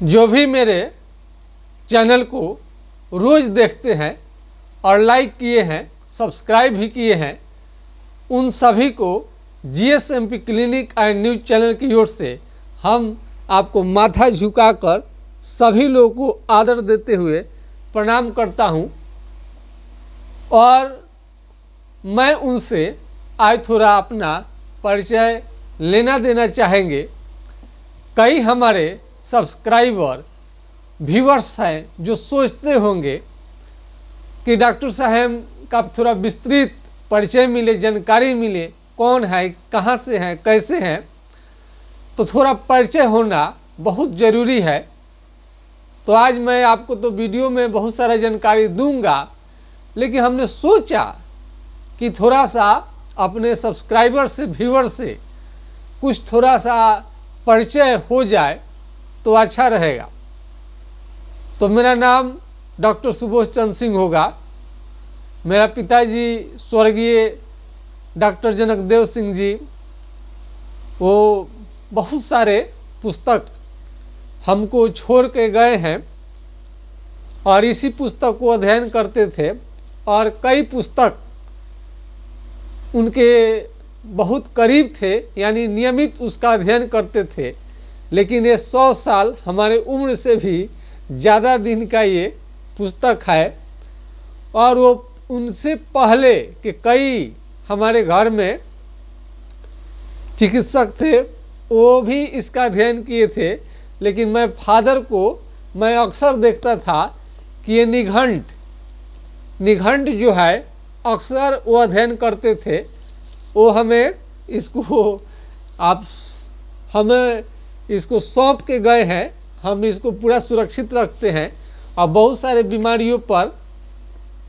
जो भी मेरे चैनल को रोज़ देखते हैं और लाइक किए हैं, सब्सक्राइब भी किए हैं, उन सभी को जीएसएमपी क्लिनिक एंड न्यूज़ चैनल की ओर से हम आपको माथा झुकाकर सभी लोगों को आदर देते हुए प्रणाम करता हूं। और मैं उनसे आज थोड़ा अपना परिचय लेना देना चाहेंगे। कई हमारे सब्सक्राइबर व्यूअर्स हैं जो सोचते होंगे कि डॉक्टर साहब का थोड़ा विस्तृत परिचय मिले, जानकारी मिले, कौन है, कहाँ से हैं, कैसे हैं। तो थोड़ा परिचय होना बहुत ज़रूरी है। तो आज मैं आपको तो वीडियो में बहुत सारा जानकारी दूंगा, लेकिन हमने सोचा कि थोड़ा सा अपने सब्सक्राइबर से, व्यूअर से कुछ थोड़ा सा परिचय हो जाए तो अच्छा रहेगा। तो मेरा नाम डॉक्टर सुबोध चंद्र सिंह होगा। मेरा पिताजी स्वर्गीय डॉक्टर जनकदेव सिंह जी, वो बहुत सारे पुस्तक हमको छोड़ के गए हैं और इसी पुस्तक को अध्ययन करते थे और कई पुस्तक उनके बहुत करीब थे, यानी नियमित उसका अध्ययन करते थे। लेकिन ये 100 साल हमारे उम्र से भी ज़्यादा दिन का ये पुस्तक है। और वो उनसे पहले के कई हमारे घर में चिकित्सक थे, वो भी इसका अध्ययन किए थे। लेकिन मैं फादर को मैं अक्सर देखता था कि ये निघंट जो है अक्सर वो अध्ययन करते थे। वो हमें इसको सौंप के गए हैं। हम इसको पूरा सुरक्षित रखते हैं और बहुत सारे बीमारियों पर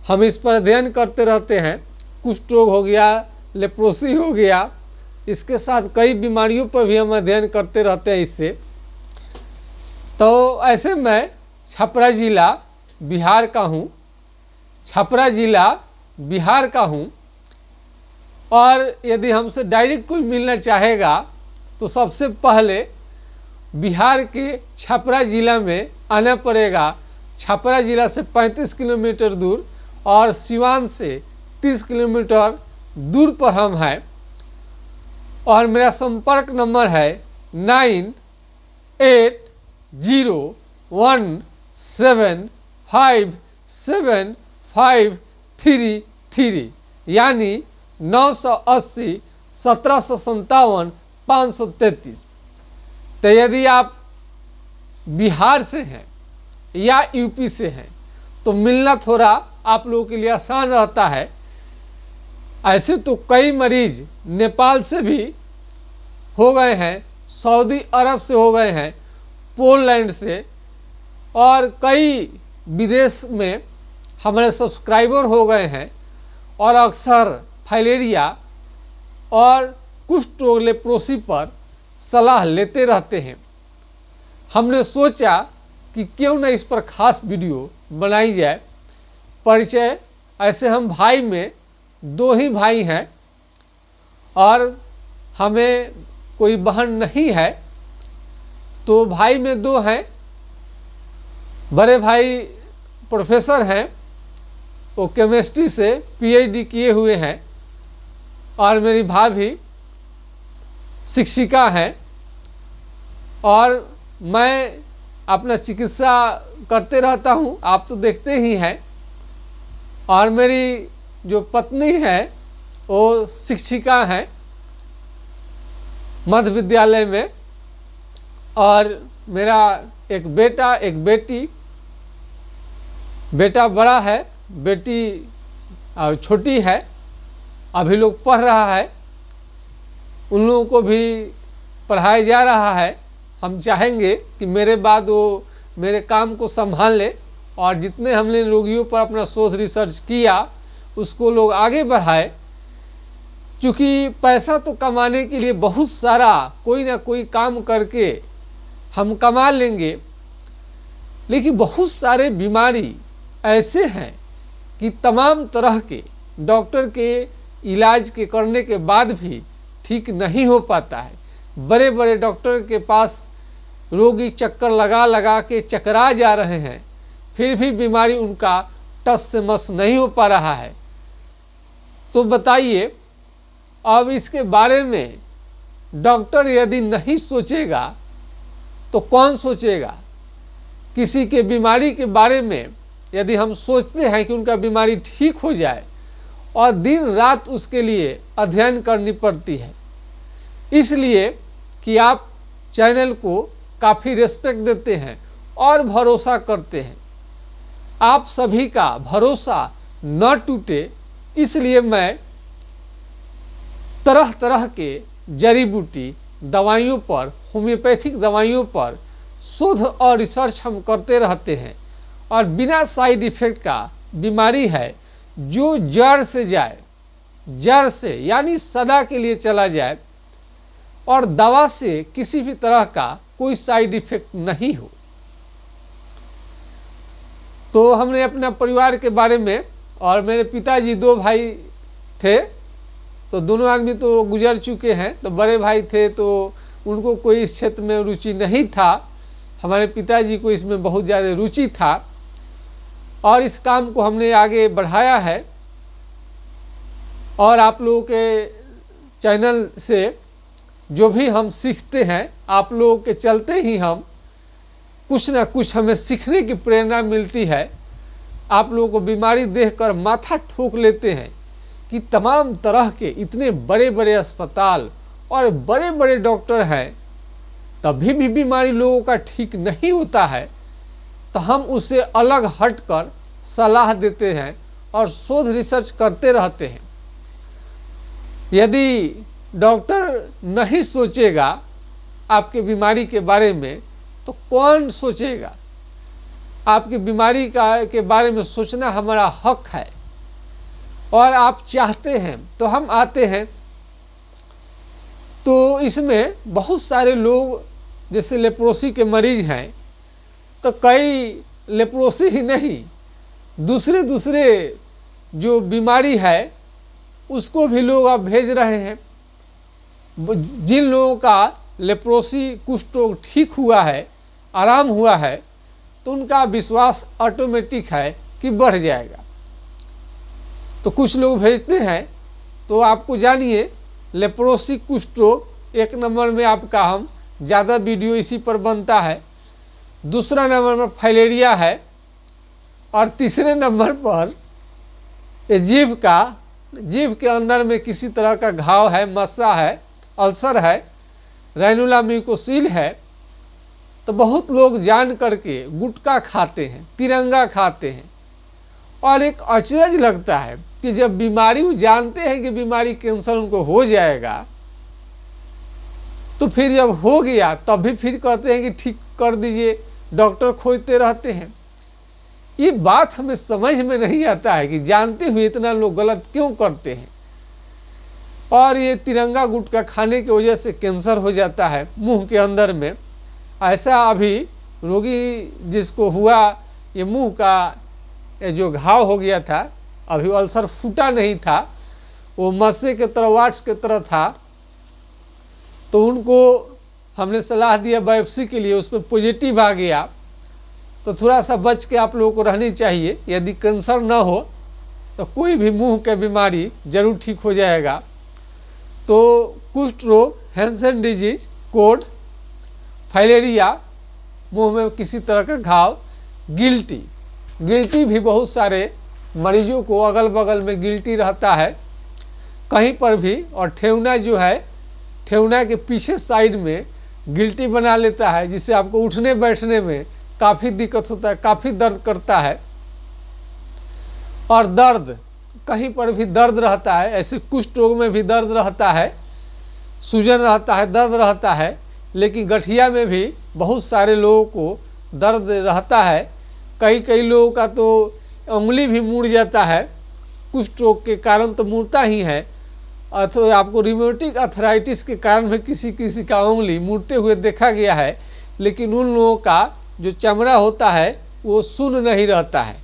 हम इस पर अध्ययन करते रहते हैं। कुष्ठ रोग हो गया, लेप्रोसी हो गया, इसके साथ कई बीमारियों पर भी हम अध्ययन करते रहते हैं इससे। तो ऐसे मैं छपरा ज़िला बिहार का हूँ। और यदि हमसे डायरेक्ट कोई मिलना चाहेगा तो सबसे पहले बिहार के छपरा ज़िला में आना पड़ेगा। छपरा ज़िला से 35 किलोमीटर दूर और सिवान से 30 किलोमीटर दूर पर हम हैं। और मेरा संपर्क नंबर है 9801757533, यानी 980 1757 533। तो यदि आप बिहार से हैं या यूपी से हैं तो मिलना थोड़ा आप लोगों के लिए आसान रहता है। ऐसे तो कई मरीज नेपाल से भी हो गए हैं, सऊदी अरब से हो गए हैं, पोलैंड से, और कई विदेश में हमारे सब्सक्राइबर हो गए हैं। और अक्सर फाइलेरिया और कुष्ठ रोग, लेप्रोसी पर सलाह लेते रहते हैं। हमने सोचा कि क्यों न इस पर खास वीडियो बनाई जाए। परिचय, ऐसे हम भाई में 2 ही भाई हैं और हमें कोई बहन नहीं है। तो भाई में 2 हैं। बड़े भाई प्रोफेसर हैं, वो केमिस्ट्री से पीएचडी किए हुए हैं। और मेरी भाभी शिक्षिका हैं। और मैं अपना चिकित्सा करते रहता हूँ, आप तो देखते ही हैं। और मेरी जो पत्नी है वो शिक्षिका हैं मध्य विद्यालय में। और मेरा एक बेटा, एक बेटी। बेटा बड़ा है, बेटी छोटी है, अभी लोग पढ़ रहा है। उन लोगों को भी पढ़ाया जा रहा है। हम चाहेंगे कि मेरे बाद वो मेरे काम को संभाल ले और जितने हमने रोगियों पर अपना शोध रिसर्च किया उसको लोग आगे बढ़ाए। क्योंकि पैसा तो कमाने के लिए बहुत सारा कोई ना कोई काम करके हम कमा लेंगे, लेकिन बहुत सारे बीमारी ऐसे हैं कि तमाम तरह के डॉक्टर के इलाज के करने के बाद भी ठीक नहीं हो पाता है। बड़े बड़े डॉक्टर के पास रोगी चक्कर लगा लगा के चकरा जा रहे हैं, फिर भी बीमारी उनका टस से मस नहीं हो पा रहा है। तो बताइए, अब इसके बारे में डॉक्टर यदि नहीं सोचेगा तो कौन सोचेगा? किसी के बीमारी के बारे में यदि हम सोचते हैं कि उनका बीमारी ठीक हो जाए और दिन रात उसके लिए अध्ययन करनी पड़ती है, इसलिए कि आप चैनल को काफ़ी रिस्पेक्ट देते हैं और भरोसा करते हैं। आप सभी का भरोसा न टूटे, इसलिए मैं तरह तरह के जड़ी बूटी दवाइयों पर, होम्योपैथिक दवाइयों पर शोध और रिसर्च हम करते रहते हैं और बिना साइड इफ़ेक्ट का बीमारी है जो जड़ से जाए, जड़ से यानी सदा के लिए चला जाए और दवा से किसी भी तरह का कोई साइड इफ़ेक्ट नहीं हो। तो हमने अपना परिवार के बारे में, और मेरे पिताजी 2 भाई थे, तो दोनों आदमी तो गुजर चुके हैं। तो बड़े भाई थे तो उनको कोई इस क्षेत्र में रुचि नहीं था, हमारे पिताजी को इसमें बहुत ज़्यादा रुचि था और इस काम को हमने आगे बढ़ाया है। और आप लोगों के चैनल से जो भी हम सीखते हैं, आप लोगों के चलते ही हम कुछ ना कुछ हमें सीखने की प्रेरणा मिलती है। आप लोगों को बीमारी देखकर माथा ठोक लेते हैं कि तमाम तरह के इतने बड़े बड़े अस्पताल और बड़े बड़े डॉक्टर हैं, तभी भी बीमारी लोगों का ठीक नहीं होता है। तो हम उससे अलग हटकर सलाह देते हैं और शोध रिसर्च करते रहते हैं। यदि डॉक्टर नहीं सोचेगा आपके बीमारी के बारे में तो कौन सोचेगा? आपकी बीमारी के बारे में सोचना हमारा हक है और आप चाहते हैं तो हम आते हैं। तो इसमें बहुत सारे लोग, जैसे लेप्रोसी के मरीज हैं, तो कई लेप्रोसी ही नहीं, दूसरे जो बीमारी है उसको भी लोग अब भेज रहे हैं। जिन लोगों का लेप्रोसी कुष्ठ रोग ठीक हुआ है, आराम हुआ है, तो उनका विश्वास ऑटोमेटिक है कि बढ़ जाएगा। तो कुछ लोग भेजते हैं। तो आपको जानिए, लेप्रोसी कुष्ठ रोग 1 नंबर में आपका हम ज़्यादा वीडियो इसी पर बनता है, दूसरा नंबर पर फाइलेरिया है और तीसरे नंबर पर जीभ के अंदर में किसी तरह का घाव है, मस्सा है, अल्सर है, रैनुला म्यूकोसील है। तो बहुत लोग जान करके गुटखा खाते हैं, तिरंगा खाते हैं और एक अचरज लगता है कि जब बीमारी, वो जानते हैं कि बीमारी कैंसर उनको हो जाएगा, तो फिर जब हो गया तब भी फिर कहते हैं कि ठीक कर दीजिए, डॉक्टर खोजते रहते हैं। ये बात हमें समझ में नहीं आता है कि जानते हुए इतना लोग गलत क्यों करते हैं। और ये तिरंगा गुटखा खाने की वजह से कैंसर हो जाता है मुंह के अंदर में। ऐसा अभी रोगी जिसको हुआ, ये मुंह का जो घाव हो गया था, अभी अल्सर फूटा नहीं था, वो मस्से के तरह, वाट्स के तरह था, तो उनको हमने सलाह दिया बायोप्सी के लिए, उस पर पॉजिटिव आ गया। तो थोड़ा सा बच के आप लोगों को रहनी चाहिए। यदि कैंसर ना हो तो कोई भी मुंह की बीमारी जरूर ठीक हो जाएगा। तो कुष्ठ रोग, हैंसन डिजीज, कोड, फाइलेरिया, मुंह में किसी तरह का घाव, गिल्टी भी बहुत सारे मरीजों को अगल बगल में गिल्टी रहता है कहीं पर भी। और ठेवना जो है, ठेवना के पीछे साइड में गिल्टी बना लेता है, जिससे आपको उठने बैठने में काफ़ी दिक्कत होता है, काफ़ी दर्द करता है। और दर्द, कहीं पर भी दर्द रहता है। ऐसे कुष्ठ रोग में भी दर्द रहता है, सूजन रहता है, दर्द रहता है। लेकिन गठिया में भी बहुत सारे लोगों को दर्द रहता है। कई लोगों का तो उंगली भी मुड़ जाता है, कुष्ठ रोग के कारण तो मुड़ता ही है। अथवा आपको रिमोटिक अर्थराइटिस के कारण भी किसी का उंगली मुड़ते हुए देखा गया है। लेकिन उन लोगों का जो चमड़ा होता है वो सुन्न नहीं रहता है।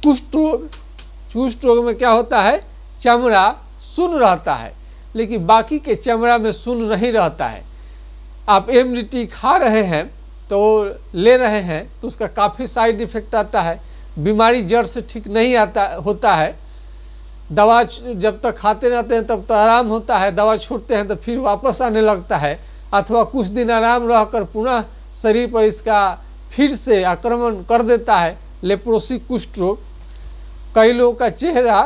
कुष्ठ रोग में क्या होता है, चमड़ा सुन्न रहता है, लेकिन बाकी के चमड़ा में सुन्न नहीं रहता है। आप एमडीटी खा रहे हैं तो ले रहे हैं तो उसका काफ़ी साइड इफ़ेक्ट आता है, बीमारी जड़ से ठीक नहीं होता है। दवा जब तक खाते रहते हैं तब तक आराम होता है, दवा छोड़ते हैं तो फिर वापस आने लगता है, अथवा कुछ दिन आराम रहकर पुनः शरीर पर इसका फिर से आक्रमण कर देता है लेप्रोसी कुष्ठ रोग। कई लोगों का चेहरा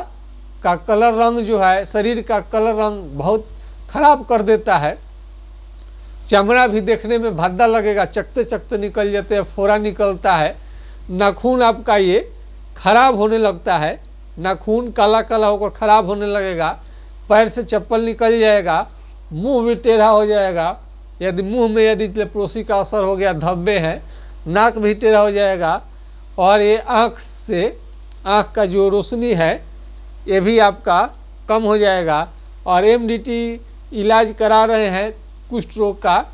का कलर रंग जो है, शरीर का कलर रंग बहुत खराब कर देता है, चमड़ा भी देखने में भद्दा लगेगा, चकते चकते निकल जाते हैं, फोड़ा निकलता है, नाखून आपका ये खराब होने लगता है, नाखून काला काला होकर खराब होने लगेगा, पैर से चप्पल निकल जाएगा, मुंह भी टेढ़ा हो जाएगा, यदि मुंह में यदि लेप्रोसी का असर हो गया, धब्बे हैं, नाक भी टेढ़ा हो जाएगा, और ये आँख का जो रोशनी है ये भी आपका कम हो जाएगा। और एमडीटी इलाज करा रहे हैं कुष्ठ रोग का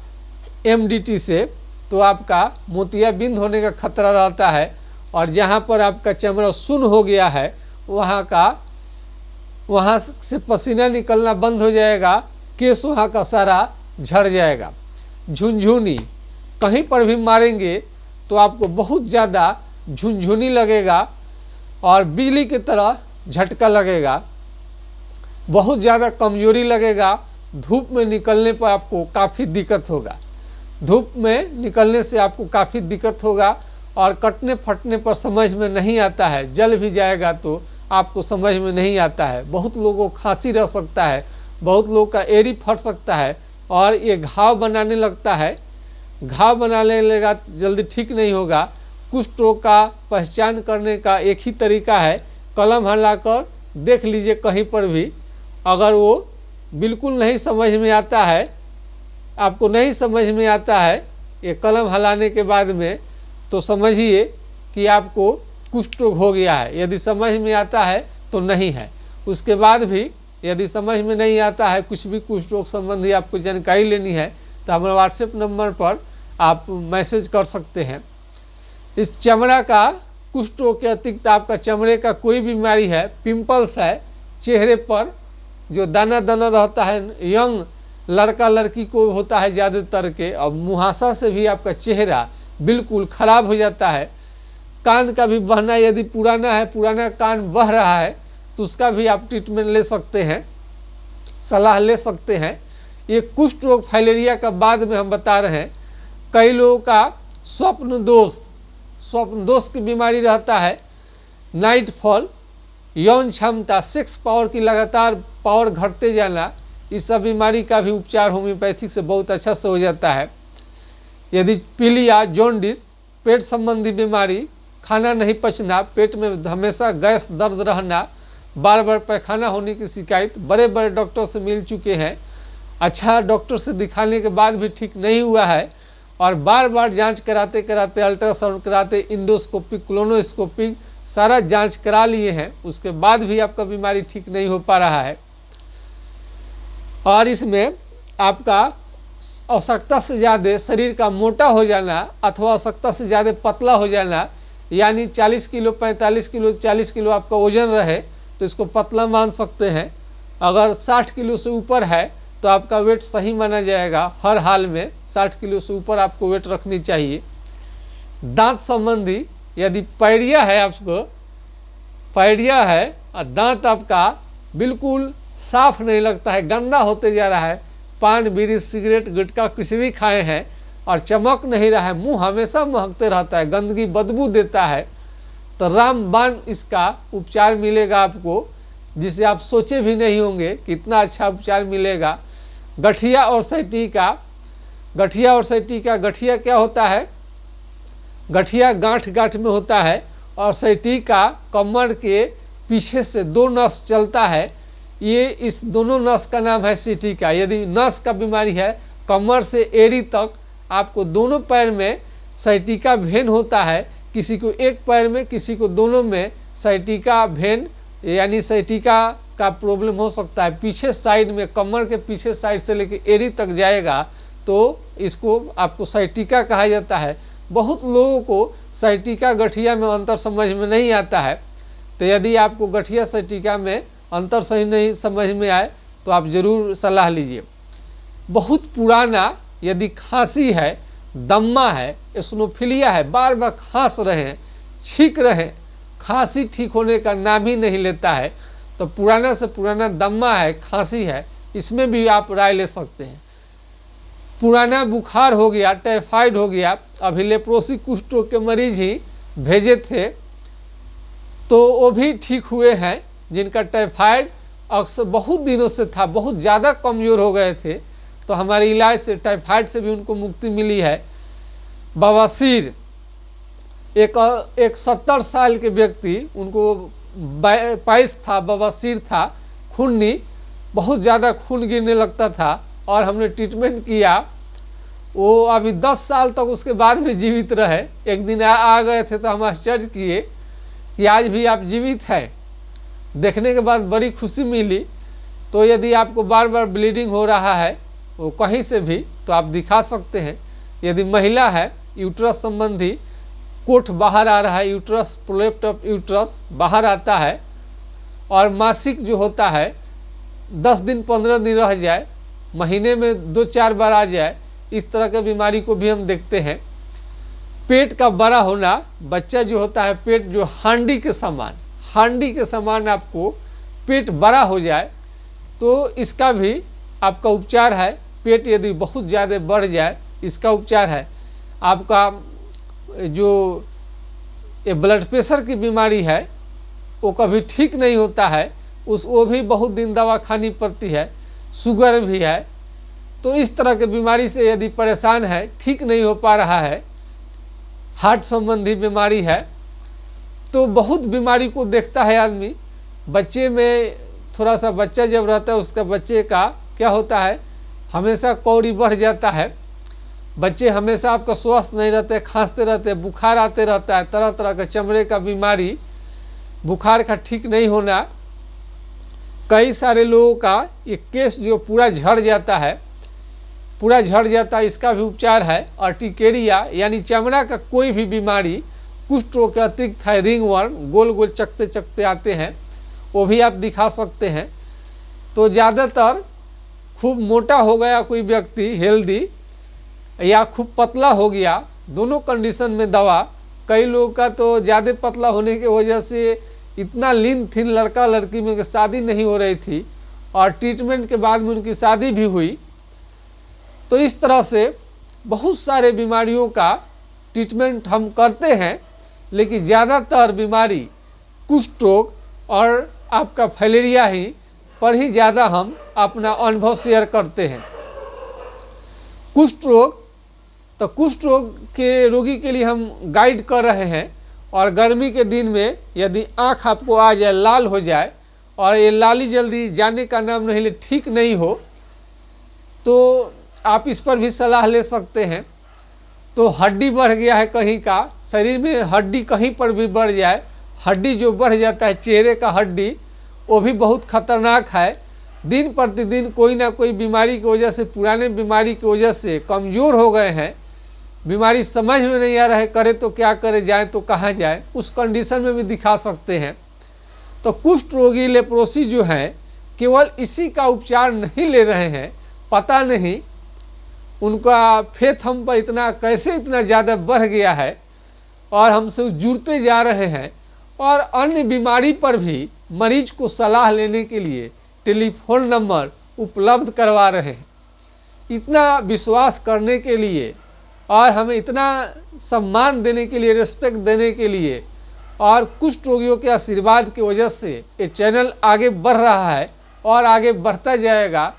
एमडीटी से, तो आपका मोतियाबिंद होने का खतरा रहता है, और जहाँ पर आपका चमड़ा सुन्न हो गया है वहाँ से पसीना निकलना बंद हो जाएगा, केस वहाँ का सारा झड़ जाएगा। झुनझुनी कहीं पर भी मारेंगे तो आपको बहुत ज़्यादा झुनझुनी लगेगा और बिजली की तरह झटका लगेगा, बहुत ज़्यादा कमजोरी लगेगा, धूप में निकलने पर आपको काफ़ी दिक्कत होगा, धूप में निकलने से आपको काफ़ी दिक्कत होगा, और कटने फटने पर समझ में नहीं आता है, जल भी जाएगा तो आपको समझ में नहीं आता है। बहुत लोगों को खांसी रह सकता है, बहुत लोगों का एड़ी फट सकता है, और ये घाव बनाने लगता है, घाव बनाने लगेगा जल्दी ठीक नहीं होगा। कुष्ठ रोग का पहचान करने का एक ही तरीका है, कलम हिलाकर देख लीजिए कहीं पर भी, अगर वो बिल्कुल नहीं समझ में आता है, आपको नहीं समझ में आता है ये कलम हिलाने के बाद में, तो समझिए कि आपको कुष्ठ रोग हो गया है। यदि समझ में आता है तो नहीं है, उसके बाद भी यदि समझ में नहीं आता है, कुछ भी कुष्ठ रोग संबंधी आपको जानकारी लेनी है तो हमारे व्हाट्सएप नंबर पर आप मैसेज कर सकते हैं। इस चमड़ा का कुष्ठ रोग के अतिरिक्त आपका चमड़े का कोई बीमारी है, पिंपल्स है, चेहरे पर जो दाना दाना रहता है, यंग लड़का लड़की को होता है ज़्यादातर के, और मुहासा से भी आपका चेहरा बिल्कुल ख़राब हो जाता है। कान का भी बहना, यदि पुराना है, पुराना कान बह रहा है तो उसका भी आप ट्रीटमेंट ले सकते हैं, सलाह ले सकते हैं। ये कुष्ठ रोग फाइलेरिया का बाद में हम बता रहे हैं। कई लोगों का स्वप्न दोष की बीमारी रहता है, नाइट फॉल, यौन क्षमता, सेक्स पावर की लगातार पावर घटते जाना, इस सब बीमारी का भी उपचार होम्योपैथिक से बहुत अच्छा से हो जाता है। यदि पीलिया, जॉन्डिस, पेट संबंधी बीमारी, खाना नहीं पचना, पेट में हमेशा गैस दर्द रहना, बार बार पैखाना होने की शिकायत, बड़े बड़े डॉक्टर से मिल चुके हैं, अच्छा डॉक्टर से दिखाने के बाद भी ठीक नहीं हुआ है, और बार बार जांच कराते कराते, अल्ट्रासाउंड कराते, इंडोस्कोपिक, कोलोनोस्कोपिक सारा जांच करा लिए हैं, उसके बाद भी आपका बीमारी ठीक नहीं हो पा रहा है। और इसमें आपका आवश्यकता से ज़्यादा शरीर का मोटा हो जाना अथवा आवश्यकता से ज़्यादा पतला हो जाना, यानी 40 किलो, 45 किलो, 40 किलो आपका वजन रहे तो इसको पतला मान सकते हैं। अगर 60 किलो से ऊपर है तो आपका वेट सही माना जाएगा, हर हाल में 60 किलो से ऊपर आपको वेट रखनी चाहिए। दांत संबंधी, यदि पैडिया है, आपको पैडिया है और दांत आपका बिल्कुल साफ नहीं लगता है, गंदा होते जा रहा है, पान, बीड़ी, सिगरेट, गुटखा कुछ भी खाए हैं और चमक नहीं रहा है, मुंह हमेशा महकते रहता है, गंदगी बदबू देता है, तो रामबाण इसका उपचार मिलेगा आपको, जिसे आप सोचे भी नहीं होंगे कि इतना अच्छा उपचार मिलेगा। गठिया और सैटिका, गठिया और सैटिका, गठिया क्या होता है? गठिया गांठ गांठ में होता है, और सैटिका कमर के पीछे से 2 नस चलता है, ये इस दोनों नस का नाम है सैटिका। यदि नस का बीमारी है, कमर से एड़ी तक आपको दोनों पैर में सैटिका वेन होता है, किसी को एक पैर में, किसी को दोनों में सैटिका वेन यानी सैटिका का प्रॉब्लम हो सकता है। पीछे साइड में, कमर के पीछे साइड से लेकर एड़ी तक जाएगा तो इसको आपको सैटिका कहा जाता है। बहुत लोगों को सैटिका गठिया में अंतर समझ में नहीं आता है, तो यदि आपको गठिया सैटिका में अंतर सही नहीं समझ में आए तो आप ज़रूर सलाह लीजिए। बहुत पुराना यदि खांसी है दम्मा है, एसिनोफिलिया है, बार बार खांस रहे हैं, छींक रहे हैं, खांसी ठीक होने का नाम ही नहीं लेता है, तो पुराना से पुराना दम्मा है, खांसी है, इसमें भी आप राय ले सकते हैं। पुराना बुखार हो गया, टाइफाइड हो गया, अभी लेप्रोसी कुष्ठ रोग के मरीज ही भेजे थे तो वो भी ठीक हुए हैं, जिनका टाइफाइड अक्सर बहुत दिनों से था, बहुत ज़्यादा कमज़ोर हो गए थे, तो हमारे इलाज से टाइफाइड से भी उनको मुक्ति मिली है। बवासीर, एक 70 साल के व्यक्ति, उनको पाइल्स था, बवासीर था, खूनी, बहुत ज़्यादा खून गिरने लगता था और हमने ट्रीटमेंट किया, वो अभी 10 साल तक उसके बाद भी जीवित रहे। एक दिन आ गए थे तो हम आश्चर्य किए कि आज भी आप जीवित हैं। देखने के बाद बड़ी खुशी मिली। तो यदि आपको बार बार ब्लीडिंग हो रहा है वो कहीं से भी, तो आप दिखा सकते हैं। यदि महिला है, यूट्रस संबंधी कोठ बाहर आ रहा है, यूट्रस, प्रोलेप्ट ऑफ यूट्रस बाहर आता है, और मासिक जो होता है 10 दिन 15 दिन रह जाए, महीने में 2-4 बार आ जाए, इस तरह के बीमारी को भी हम देखते हैं। पेट का बड़ा होना, बच्चा जो होता है पेट जो हांडी के समान आपको पेट बड़ा हो जाए, तो इसका भी आपका उपचार है। पेट यदि बहुत ज़्यादा बढ़ जाए, इसका उपचार है। आपका जो ये ब्लड प्रेशर की बीमारी है वो कभी ठीक नहीं होता है, वो भी बहुत दिन दवा खानी पड़ती है। शुगर भी है, तो इस तरह के बीमारी से यदि परेशान है, ठीक नहीं हो पा रहा है, हार्ट संबंधी बीमारी है, तो बहुत बीमारी को देखता है आदमी। बच्चे में थोड़ा सा, बच्चा जब रहता है उसका, बच्चे का क्या होता है, हमेशा कौड़ी बढ़ जाता है। बच्चे हमेशा आपका स्वस्थ नहीं रहते, खांसते रहते, बुखार आते रहता है, तरह तरह का चमड़े का बीमारी, बुखार का ठीक नहीं होना। कई सारे लोगों का ये केस जो पूरा झड़ जाता है, इसका भी उपचार है। अर्टिकेरिया यानी चमड़ा का कोई भी बीमारी, कुष्ठ रोग के अतिरिक्त है, रिंग वर्म, गोल गोल चकते चकते आते हैं, वो भी आप दिखा सकते हैं। तो ज़्यादातर खूब मोटा हो गया कोई व्यक्ति हेल्दी, या खूब पतला हो गया, दोनों कंडीशन में दवा। कई लोगों का तो ज़्यादा पतला होने की वजह से इतना लीन थिन लड़का लड़की में शादी नहीं हो रही थी, और ट्रीटमेंट के बाद में उनकी शादी भी हुई। तो इस तरह से बहुत सारे बीमारियों का ट्रीटमेंट हम करते हैं, लेकिन ज़्यादातर बीमारी कुष्ठ रोग और आपका फाइलेरिया ही पर ही ज़्यादा हम अपना अनुभव शेयर करते हैं। कुष्ठ रोग, तो कुष्ठ रोग के रोगी के लिए हम गाइड कर रहे हैं। और गर्मी के दिन में यदि आँख आपको आ जाए, लाल हो जाए, और ये लाली जल्दी जाने का नाम नहीं ले, ठीक नहीं हो, तो आप इस पर भी सलाह ले सकते हैं। तो हड्डी बढ़ गया है कहीं का, शरीर में हड्डी कहीं पर भी बढ़ जाए, हड्डी जो बढ़ जाता है चेहरे का हड्डी, वो भी बहुत खतरनाक है। दिन प्रतिदिन कोई ना कोई बीमारी की वजह से, पुराने बीमारी की वजह से कमज़ोर हो गए हैं, बीमारी समझ में नहीं आ रहा है, करे तो क्या करे, जाए तो कहाँ जाए, उस कंडीशन में भी दिखा सकते हैं। तो कुष्ठ रोगी लेप्रोसी जो है, केवल इसी का उपचार नहीं ले रहे हैं, पता नहीं उनका फेथ हम पर कैसे इतना ज़्यादा बढ़ गया है, और हमसे जुड़ते जा रहे हैं। और अन्य बीमारी पर भी मरीज को सलाह लेने के लिए टेलीफोन नंबर उपलब्ध करवा रहे हैं। इतना विश्वास करने के लिए और हमें इतना सम्मान देने के लिए, रिस्पेक्ट देने के लिए, और कुष्ठ रोगियों के आशीर्वाद की वजह से ये चैनल आगे बढ़ रहा है और आगे बढ़ता जाएगा।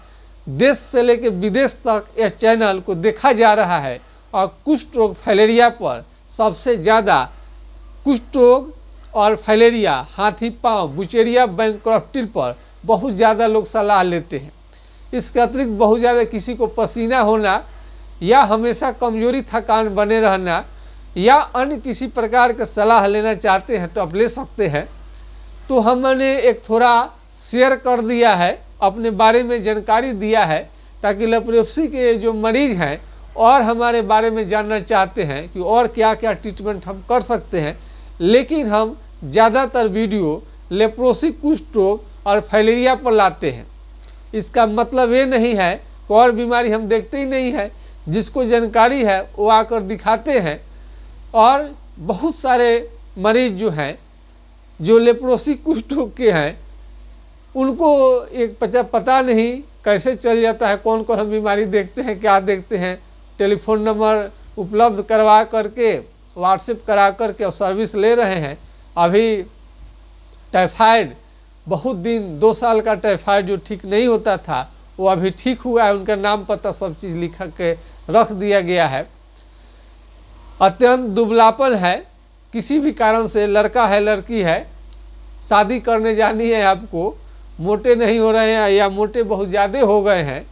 देश से लेकर विदेश तक इस चैनल को देखा जा रहा है, और कुष्ठ रोग फाइलेरिया पर सबसे ज़्यादा, कुष्ठ रोग और फाइलेरिया, हाथी पाँव, बुचेरिया बैंक्रप्टिल पर बहुत ज़्यादा लोग सलाह लेते हैं। इसके अतिरिक्त बहुत ज़्यादा किसी को पसीना होना, या हमेशा कमजोरी थकान बने रहना, या अन्य किसी प्रकार का सलाह लेना चाहते हैं तो आप ले सकते हैं। तो हमने एक थोड़ा शेयर कर दिया है, अपने बारे में जानकारी दिया है, ताकि लेप्रोसी के जो मरीज हैं और हमारे बारे में जानना चाहते हैं कि और क्या क्या ट्रीटमेंट हम कर सकते हैं। लेकिन हम ज़्यादातर वीडियो लेप्रोसी, कुष्ठ रोग और फाइलेरिया पर लाते हैं। इसका मतलब ये नहीं है कि और बीमारी हम देखते ही नहीं है। जिसको जानकारी है वो आकर दिखाते हैं। और बहुत सारे मरीज जो हैं, जो लेप्रोसी कुष्ठ रोग के हैं, उनको एक पता नहीं कैसे चल जाता है, कौन कौन हम बीमारी देखते हैं, क्या देखते हैं। टेलीफोन नंबर उपलब्ध करवा करके, व्हाट्सएप करा करके और सर्विस ले रहे हैं। अभी टाइफाइड, बहुत दिन 2 साल का टाइफाइड जो ठीक नहीं होता था, वो अभी ठीक हुआ है। उनका नाम पता सब चीज़ लिखा के रख दिया गया है। अत्यंत दुबलापन है, किसी भी कारण से, लड़का है लड़की है, शादी करने जानी है आपको, मोटे नहीं हो रहे हैं या मोटे बहुत ज़्यादा हो गए हैं,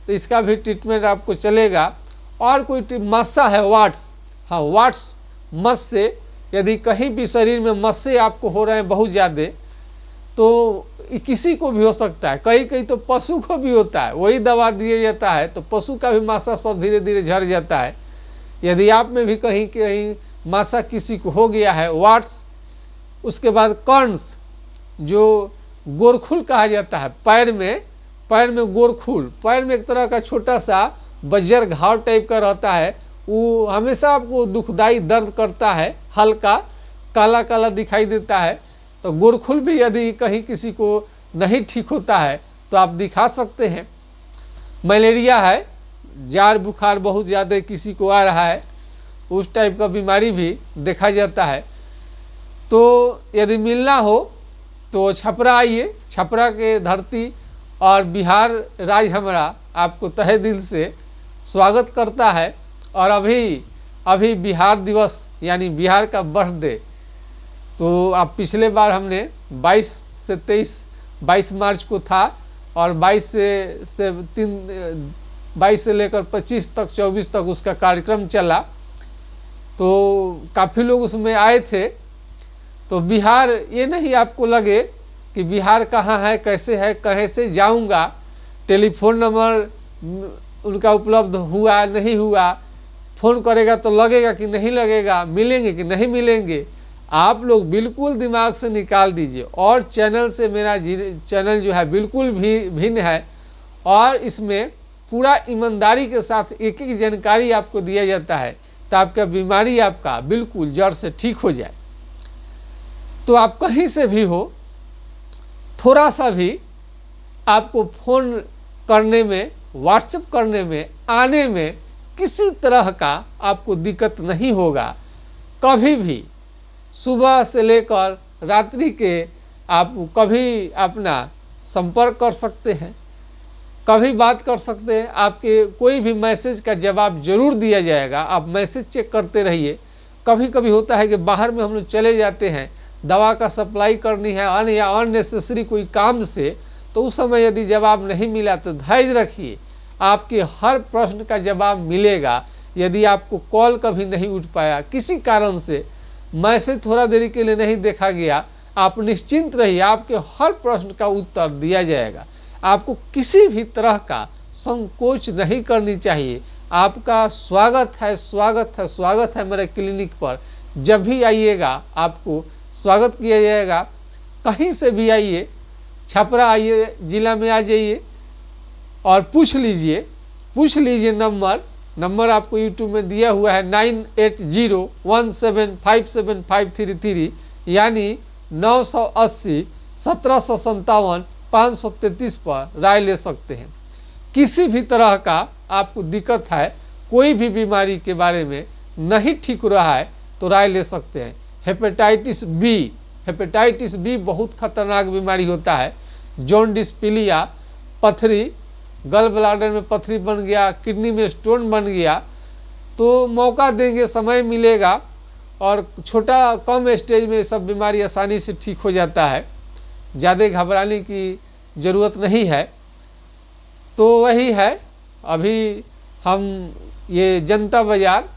तो इसका भी ट्रीटमेंट आपको चलेगा। और कोई मस्सा है, वाट्स, हाँ वाट्स, मस से यदि कहीं भी शरीर में मस्से आपको हो रहे हैं बहुत ज़्यादा, तो किसी को भी हो सकता है, कहीं तो पशु को भी होता है, वही दवा दिया जाता है तो पशु का भी मासा सब धीरे धीरे झड़ जाता है। यदि आप में भी कहीं कहीं मासा किसी को हो गया है, वाट्स। उसके बाद कर्न्स, जो गोरखुल कहा जाता है, पैर में गोरखुल, पैर में एक तरह का छोटा सा बज्जर घाव टाइप का रहता है, वो हमेशा आपको दुखदाई दर्द करता है, हल्का काला काला दिखाई देता है। तो गोरखुल भी यदि कहीं किसी को नहीं ठीक होता है तो आप दिखा सकते हैं। मलेरिया है, जाड़ बुखार बहुत ज़्यादा किसी को आ रहा है, उस टाइप का बीमारी भी देखा जाता है। तो यदि मिलना हो तो छपरा आइए, छपरा के धरती और बिहार राज्य हमारा आपको तहे दिल से स्वागत करता है। और अभी बिहार दिवस यानी बिहार का बर्थडे, तो आप पिछले बार हमने 22 मार्च को था, और 22 से लेकर 25 तक 24 तक उसका कार्यक्रम चला, तो काफ़ी लोग उसमें आए थे। तो बिहार, ये नहीं आपको लगे कि बिहार कहाँ है, कैसे है, कहीं से जाऊंगा, टेलीफोन नंबर उनका उपलब्ध हुआ नहीं हुआ, फ़ोन करेगा तो लगेगा कि नहीं लगेगा, मिलेंगे कि नहीं मिलेंगे। आप लोग बिल्कुल दिमाग से निकाल दीजिए। और चैनल से, मेरा चैनल जो है बिल्कुल भी भिन्न है, और इसमें पूरा ईमानदारी के साथ एक एक जानकारी आपको दिया जाता है, तो आपका बीमारी आपका बिल्कुल जड़ से ठीक हो जाए। तो आप कहीं से भी हो, थोड़ा सा भी आपको फ़ोन करने में, व्हाट्सएप करने में, आने में किसी तरह का आपको दिक्कत नहीं होगा। कभी भी सुबह से लेकर रात्रि के आप कभी अपना संपर्क कर सकते हैं, कभी बात कर सकते हैं। आपके कोई भी मैसेज का जवाब जरूर दिया जाएगा, आप मैसेज चेक करते रहिए। कभी कभी होता है कि बाहर में हम लोग चले जाते हैं, दवा का सप्लाई करनी है या अननेसेसरी कोई काम से, तो उस समय यदि जवाब नहीं मिला तो धैर्य रखिए, आपके हर प्रश्न का जवाब मिलेगा। यदि आपको कॉल कभी नहीं उठ पाया, किसी कारण से मैसेज थोड़ा देरी के लिए नहीं देखा गया, आप निश्चिंत रहिए, आपके हर प्रश्न का उत्तर दिया जाएगा। आपको किसी भी तरह का संकोच नहीं करनी चाहिए। आपका स्वागत है, स्वागत है, स्वागत है मेरे क्लिनिक पर। जब भी आइएगा आपको स्वागत किया जाएगा। कहीं से भी आइए, छपरा आइए, जिला में आ जाइए और पूछ लीजिए नंबर आपको यूट्यूब में दिया हुआ है 9801757533, यानी 980 1757 533 पर राय ले सकते हैं। किसी भी तरह का आपको दिक्कत है, कोई भी बीमारी के बारे में नहीं ठीक हो रहा है तो राय ले सकते हैं। हेपेटाइटिस बी बहुत खतरनाक बीमारी होता है। जॉन्डिस, पीलिया, पथरी, गल ब्लाडर में पथरी बन गया, किडनी में स्टोन बन गया, तो मौका देंगे, समय मिलेगा, और छोटा कम स्टेज में सब बीमारी आसानी से ठीक हो जाता है। ज़्यादा घबराने की ज़रूरत नहीं है। तो वही है, अभी हम ये जनता बाज़ार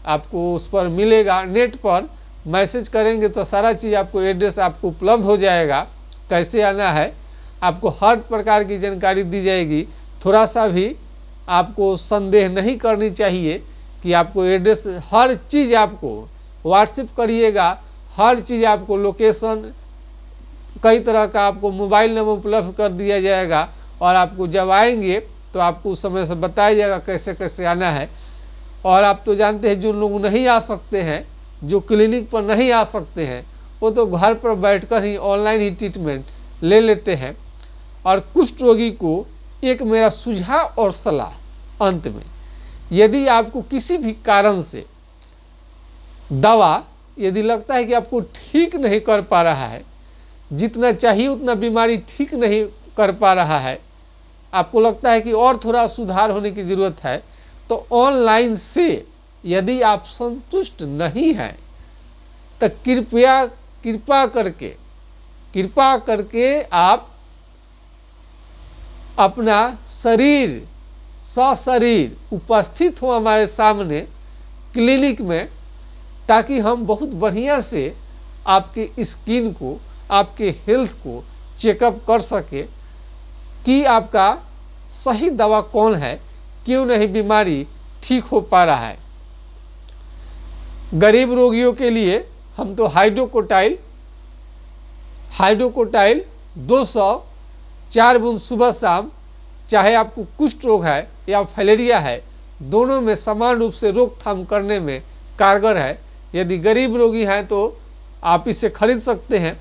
आपको उस पर मिलेगा, नेट पर मैसेज करेंगे तो सारा चीज़ आपको, एड्रेस आपको उपलब्ध हो जाएगा, कैसे आना है आपको हर प्रकार की जानकारी दी जाएगी। थोड़ा सा भी आपको संदेह नहीं करनी चाहिए कि आपको एड्रेस, हर चीज़ आपको व्हाट्सएप करिएगा, हर चीज़ आपको लोकेशन, कई तरह का आपको मोबाइल नंबर उपलब्ध कर दिया जाएगा। और आपको जब आएंगे तो आपको उस समय से बताया जाएगा कैसे कैसे आना है। और आप तो जानते हैं जो लोग नहीं आ सकते हैं, जो क्लिनिक पर नहीं आ सकते हैं, वो तो घर पर बैठकर ही ऑनलाइन ही ट्रीटमेंट ले लेते हैं। और कुष्ठ रोगी को एक मेरा सुझाव और सलाह अंत में, यदि आपको किसी भी कारण से दवा यदि लगता है कि आपको ठीक नहीं कर पा रहा है, जितना चाहिए उतना बीमारी ठीक नहीं कर पा रहा है, आपको लगता है कि और थोड़ा सुधार होने की ज़रूरत है, तो ऑनलाइन से यदि आप संतुष्ट नहीं हैं तो कृपा करके आप अपना सशरीर उपस्थित हो हमारे सामने क्लिनिक में, ताकि हम बहुत बढ़िया से आपके स्किन को, आपके हेल्थ को चेकअप कर सके कि आपका सही दवा कौन है, क्यों नहीं बीमारी ठीक हो पा रहा है। गरीब रोगियों के लिए हम तो हाइड्रोकोटाइल 200 4 बूंद सुबह शाम, चाहे आपको कुष्ठ रोग है या फाइलेरिया है, दोनों में समान रूप से रोकथाम करने में कारगर है। यदि गरीब रोगी हैं तो आप इसे खरीद सकते हैं।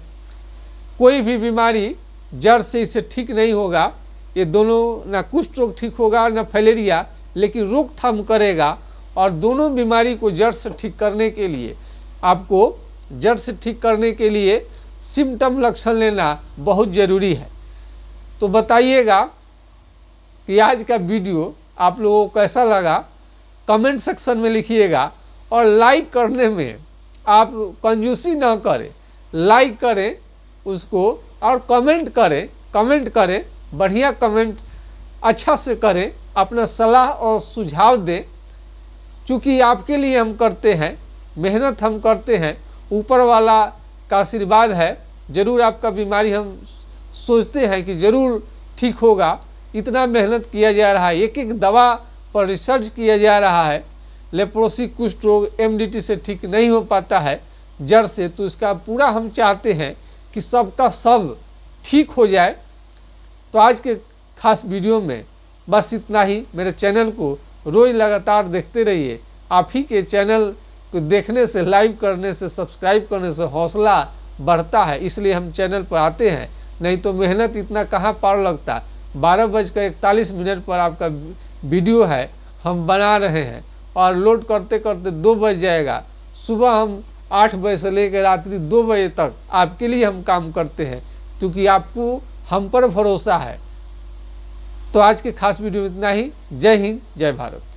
कोई भी बीमारी जड़ से इसे ठीक नहीं होगा, ये दोनों, ना कुष्ठ रोग ठीक होगा ना फाइलेरिया, लेकिन रोकथाम करेगा। और दोनों बीमारी को जड़ से ठीक करने के लिए, आपको जड़ से ठीक करने के लिए सिम्टम लक्षण लेना बहुत ज़रूरी है। तो बताइएगा कि आज का वीडियो आप लोगों को कैसा लगा, कमेंट सेक्शन में लिखिएगा। और लाइक करने में आप कंजूसी ना करें, लाइक करें उसको और कमेंट करें, बढ़िया कमेंट अच्छा से करें, अपना सलाह और सुझाव दें। क्योंकि आपके लिए हम करते हैं, मेहनत हम करते हैं, ऊपर वाला का आशीर्वाद है। ज़रूर आपका बीमारी हम सोचते हैं कि ज़रूर ठीक होगा, इतना मेहनत किया जा रहा है, एक एक दवा पर रिसर्च किया जा रहा है। लेप्रोसी कुष्ठ रोग MDT से ठीक नहीं हो पाता है जड़ से, तो इसका पूरा हम चाहते हैं कि सबका सब ठीक हो जाए। तो आज के खास वीडियो में बस इतना ही। मेरे चैनल को रोज़ लगातार देखते रहिए। आप ही के चैनल को देखने से, लाइव करने से, सब्सक्राइब करने से हौसला बढ़ता है, इसलिए हम चैनल पर आते हैं। नहीं तो मेहनत इतना कहाँ पार लगता। 12:41 पर आपका वीडियो है, हम बना रहे हैं और लोड करते करते 2 बज जाएगा। सुबह हम 8 बजे से लेकर रात्रि 2 बजे तक आपके लिए हम काम करते हैं, क्योंकि आपको हम पर भरोसा है। तो आज के खास वीडियो में इतना ही। जय हिंद, जय भारत।